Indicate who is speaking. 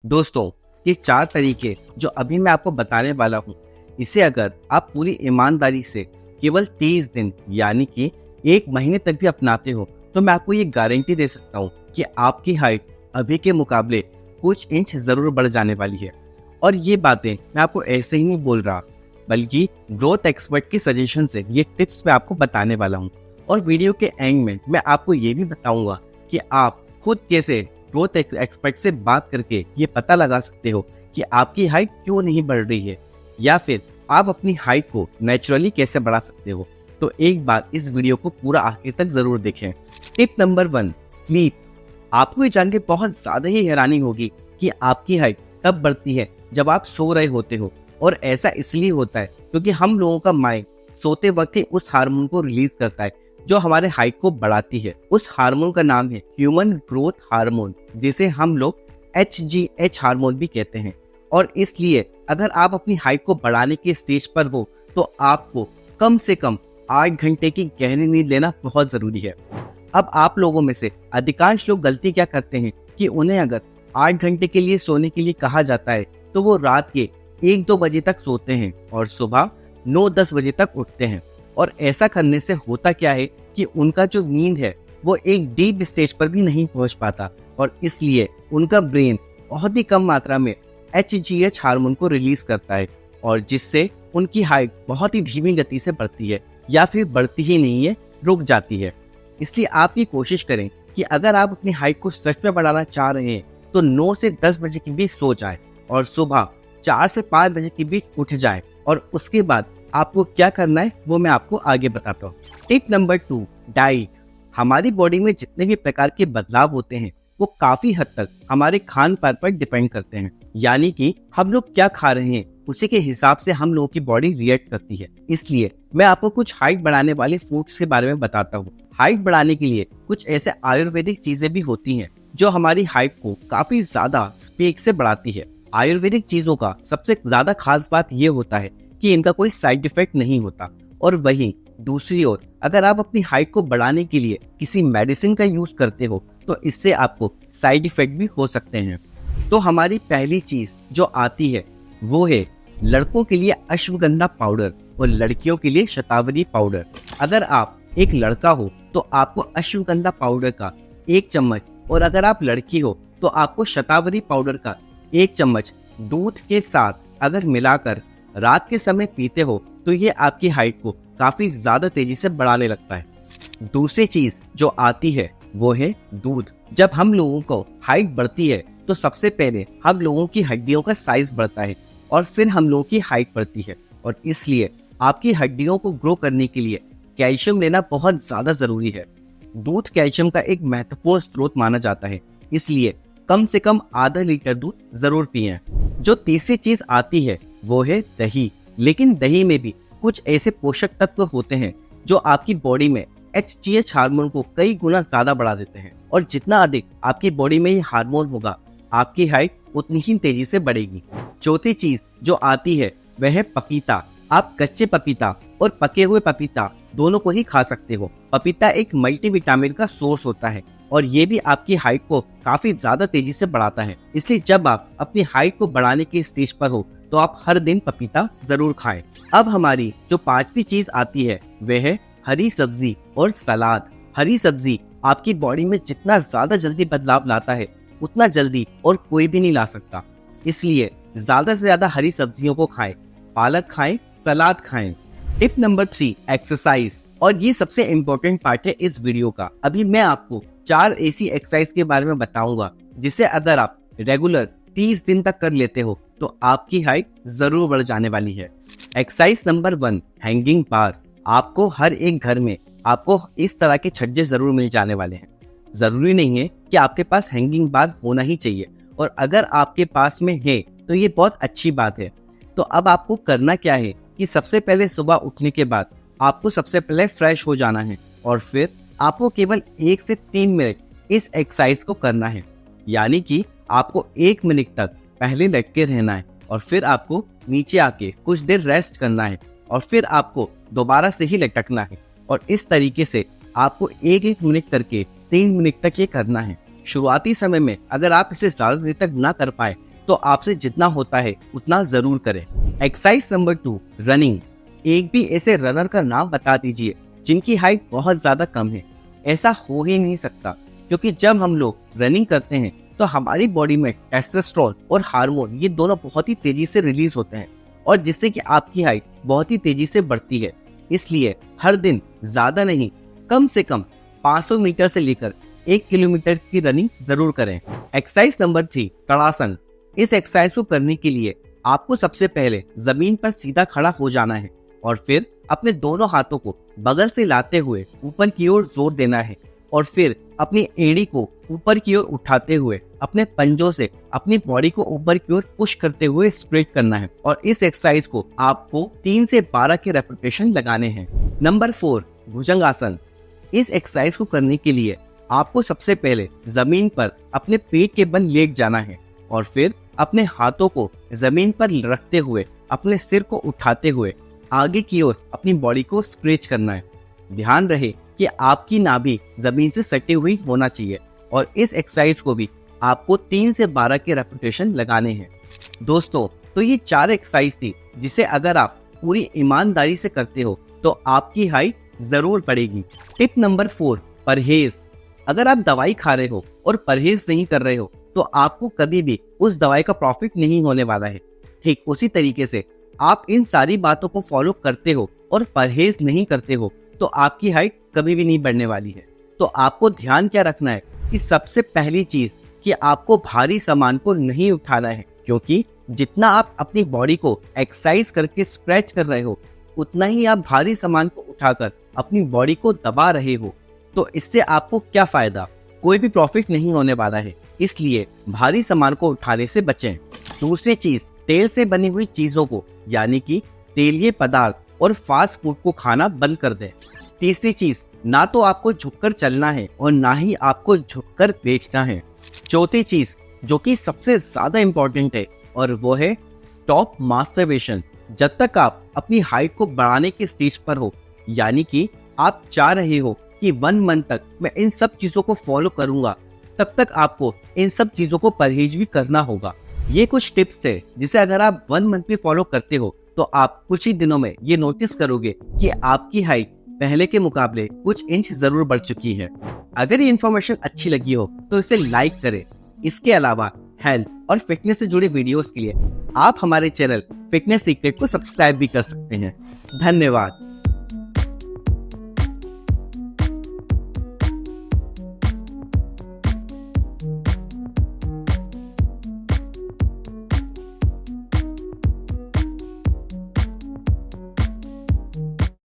Speaker 1: दोस्तों, ये 4 तरीके जो अभी मैं आपको बताने वाला हूँ, इसे अगर आप पूरी ईमानदारी से केवल 30 दिन यानी कि 1 महीने तक भी अपनाते हो, तो मैं आपको ये गारंटी दे सकता हूँ कि आपकी हाइट अभी के मुकाबले कुछ इंच ज़रूर बढ़ जाने वाली है। और ये बातें मैं आपको ऐसे ही नहीं बोल रहा, बल्कि ग्रोथ एक्सपर्ट के सजेशन से ये टिप्स मैं आपको बताने वाला हूँ। और वीडियो के एंड में मैं आपको ये भी बताऊंगा कि आप खुद कैसे ग्रोथ एक्सपर्ट से बात करके ये पता लगा सकते हो कि आपकी हाइट क्यों नहीं बढ़ रही है, या फिर आप अपनी हाइट को नेचुरली कैसे बढ़ा सकते हो। तो एक बार इस वीडियो को पूरा आखिर तक जरूर देखें। Tip number 1, sleep. आपको ये जान के बहुत ज्यादा ही हैरानी होगी कि आपकी हाइट तब बढ़ती है जब आप सो रहे होते हो। और ऐसा इसलिए होता है क्योंकि हम लोगों का माइंड सोते वक्त ही उस हार्मोन को रिलीज करता है जो हमारे हाइट को बढ़ाती है। उस हार्मोन का नाम है ह्यूमन ग्रोथ हार्मोन, जिसे हम लोग HGH हार्मोन भी कहते हैं। और इसलिए अगर आप अपनी हाइट को बढ़ाने के स्टेज पर हो तो आपको कम से कम 8 घंटे की गहरी नींद लेना बहुत जरूरी है। अब आप लोगों में से अधिकांश लोग गलती क्या करते हैं कि उन्हें अगर 8 घंटे के लिए सोने के लिए कहा जाता है तो वो रात के 1-2 बजे तक सोते हैं और सुबह 9-10 बजे तक उठते हैं। और ऐसा करने से होता क्या है कि उनका जो नींद है वो एक डीप स्टेज पर भी नहीं पहुंच पाता, और इसलिए उनका ब्रेन बहुत ही कम मात्रा में HGH हार्मोन को रिलीज करता है, और जिससे उनकी हाइट बहुत ही धीमी गति से बढ़ती है, या फिर बढ़ती ही नहीं है, रुक जाती है। इसलिए आप ये कोशिश करें कि अगर आप अपनी हाइट को सच में बढ़ाना चाह रहे हैं तो 9 से 10 बजे के बीच सो जाए और सुबह 4 से 5 बजे के बीच उठ जाए। और उसके बाद आपको क्या करना है वो मैं आपको आगे बताता हूँ। Tip number 2, diet. हमारी बॉडी में जितने भी प्रकार के बदलाव होते हैं वो काफी हद तक हमारे खान पान पर डिपेंड करते हैं, यानी कि हम लोग क्या खा रहे हैं उसी के हिसाब से हम लोगों की बॉडी रिएक्ट करती है। इसलिए मैं आपको कुछ हाइट बढ़ाने वाले फूड्स के बारे में बताता हूँ। हाइट बढ़ाने के लिए कुछ ऐसे आयुर्वेदिक चीजें भी होती हैं जो हमारी हाइट को काफी ज्यादा स्पीड से बढ़ाती है। आयुर्वेदिक चीजों का सबसे ज्यादा खास बात ये होता है कि इनका कोई साइड इफेक्ट नहीं होता। और वहीं दूसरी ओर अगर आप अपनी हाइट को बढ़ाने के लिए किसी मेडिसिन का यूज करते हो तो इससे आपको साइड इफेक्ट भी हो सकते हैं। तो हमारी पहली चीज जो आती है वो है लड़कों के लिए अश्वगंधा पाउडर और लड़कियों के लिए शतावरी पाउडर। अगर आप एक लड़का हो तो आपको अश्वगंधा पाउडर का 1 चम्मच, और अगर आप लड़की हो तो आपको शतावरी पाउडर का 1 चम्मच दूध के साथ अगर मिलाकर रात के समय पीते हो तो ये आपकी हाइट को काफी ज्यादा तेजी से बढ़ाने लगता है। दूसरी चीज जो आती है वो है दूध। जब हम लोगों को हाइट बढ़ती है तो सबसे पहले हम लोगों की हड्डियों का साइज बढ़ता है और फिर हम लोगों की हाइट बढ़ती है। और इसलिए आपकी हड्डियों को ग्रो करने के लिए कैल्शियम लेना बहुत ज्यादा जरूरी है। दूध कैल्शियम का एक महत्वपूर्ण स्रोत माना जाता है, इसलिए कम से कम आधा लीटर दूध जरूर पिएं। जो तीसरी चीज आती है वो है दही। लेकिन दही में भी कुछ ऐसे पोषक तत्व होते हैं जो आपकी बॉडी में HGH हार्मोन को कई गुना ज्यादा बढ़ा देते हैं, और जितना अधिक आपकी बॉडी में ये हार्मोन होगा आपकी हाइट उतनी ही तेजी से बढ़ेगी। चौथी चीज जो आती है वह है पपीता। आप कच्चे पपीता और पके हुए पपीता दोनों को ही खा सकते हो। पपीता एक मल्टीविटामिन का सोर्स होता है और ये भी आपकी हाइट को काफी ज्यादा तेजी से बढ़ाता है। इसलिए जब आप अपनी हाइट को बढ़ाने के स्टेज पर हो तो आप हर दिन पपीता जरूर खाएं। अब हमारी जो 5वीं चीज आती है वह है हरी सब्जी और सलाद। हरी सब्जी आपकी बॉडी में जितना ज्यादा जल्दी बदलाव लाता है उतना जल्दी और कोई भी नहीं ला सकता। इसलिए ज्यादा से ज्यादा हरी सब्जियों को खाएं, पालक खाएं, सलाद खाएं। Tip number 3, exercise. और ये सबसे इम्पोर्टेंट पार्ट है इस वीडियो का। अभी मैं आपको 4 ऐसी एक्सरसाइज के बारे में बताऊंगा जिसे अगर आप रेगुलर 30 दिन तक कर लेते हो तो आपकी हाइट जरूर बढ़ जाने वाली है। एक्सरसाइज नंबर 1, हैंगिंग बार। आपको हर एक घर में आपको इस तरह के छज्जे जरूर मिल जाने वाले हैं। जरूरी नहीं है कि आपके पास हैंगिंग बार होना ही चाहिए, और अगर आपके पास में है तो ये बहुत अच्छी बात है। तो अब आपको करना क्या है कि सबसे पहले सुबह उठने के बाद आपको सबसे पहले फ्रेश हो जाना है, और फिर आपको केवल 1 से 3 मिनट इस एक्सरसाइज को करना है। यानी कि आपको 1 मिनट तक पहले लटके रहना है, और फिर आपको नीचे आके कुछ देर रेस्ट करना है, और फिर आपको दोबारा से ही लटकना है। और इस तरीके से आपको 1-1 मिनट करके 3 मिनट तक ये करना है। शुरुआती समय में अगर आप इसे ज्यादा देर तक ना कर पाए तो आपसे जितना होता है उतना जरूर करें। Exercise number 2, running. एक भी ऐसे रनर का नाम बता दीजिए जिनकी हाइट बहुत ज्यादा कम है। ऐसा हो ही नहीं सकता, क्योंकि जब हम लोग रनिंग करते हैं तो हमारी बॉडी में टेस्टोस्टेरोन और हार्मोन ये दोनों बहुत ही तेजी से रिलीज होते हैं, और जिससे कि आपकी हाइट बहुत ही तेजी से बढ़ती है। इसलिए हर दिन ज्यादा नहीं, कम से कम 500 मीटर से लेकर 1 किलोमीटर की रनिंग जरूर करें। एक्सरसाइज नंबर 3, ताड़ासन। इस एक्सरसाइज को करने के लिए आपको सबसे पहले जमीन पर सीधा खड़ा हो जाना है और फिर अपने दोनों हाथों को बगल से लाते हुए ऊपर की ओर जोर देना है, और फिर अपनी एड़ी को ऊपर की ओर उठाते हुए अपने पंजों से अपनी बॉडी को ऊपर की ओर पुश करते हुए स्ट्रेच करना है। और इस एक्सरसाइज को आपको 3 से 12 के रेपिटेशन लगाने हैं। नंबर 4, भुजंगासन। इस एक्सरसाइज को करने के लिए आपको सबसे पहले जमीन पर अपने पेट के बल लेट जाना है और फिर अपने हाथों को जमीन पर रखते हुए अपने सिर को उठाते हुए आगे की ओर अपनी बॉडी को स्ट्रेच करना है। ध्यान रहे कि आपकी नाभि जमीन से सटी हुई होना चाहिए, और इस एक्सरसाइज को भी आपको 3 से 12 के रेपिटेशन लगाने हैं। दोस्तों, तो ये 4 एक्सरसाइज थी जिसे अगर आप पूरी ईमानदारी से करते हो तो आपकी हाइट जरूर बढ़ेगी। टिप नंबर 4, परहेज। अगर आप दवाई खा रहे हो और परहेज नहीं कर रहे हो तो आपको कभी भी उस दवाई का प्रॉफिट नहीं होने वाला है। ठीक उसी तरीके से आप इन सारी बातों को फॉलो करते हो और परहेज नहीं करते हो तो आपकी हाइट कभी भी नहीं बढ़ने वाली है। तो आपको ध्यान क्या रखना है कि सबसे पहली चीज कि आपको भारी सामान को नहीं उठाना है, क्योंकि जितना आप अपनी बॉडी को एक्सरसाइज करके स्ट्रेच कर रहे हो उतना ही आप भारी सामान को उठाकर अपनी बॉडी को दबा रहे हो। तो इससे आपको क्या फायदा, कोई भी प्रॉफिट नहीं होने वाला है। इसलिए भारी सामान को उठाने से बचें। दूसरी चीज, तेल से बनी हुई चीजों को यानी कि तेलीय पदार्थ और फास्ट फूड को खाना बंद कर दें। तीसरी चीज, ना तो आपको झुककर चलना है और ना ही आपको झुककर बेचना है। चौथी चीज जो कि सबसे ज्यादा इम्पोर्टेंट है, और वो है स्टॉप मास्टरबेशन। जब तक आप अपनी हाइट को बढ़ाने के स्टेज पर हो, यानी कि आप चाह रहे हो कि 1 मंथ तक मैं इन सब चीजों को फॉलो करूंगा, तब तक आपको इन सब चीजों को परहेज भी करना होगा। ये कुछ टिप्स थे जिसे अगर आप 1 मंथ भी फॉलो करते हो तो आप कुछ ही दिनों में ये नोटिस करोगे कि आपकी हाइट पहले के मुकाबले कुछ इंच जरूर बढ़ चुकी है। अगर ये इन्फॉर्मेशन अच्छी लगी हो तो इसे लाइक करें। इसके अलावा हेल्थ और फिटनेस से जुड़े वीडियोस के लिए आप हमारे चैनल फिटनेस सीक्रेट को सब्सक्राइब भी कर सकते हैं। धन्यवाद।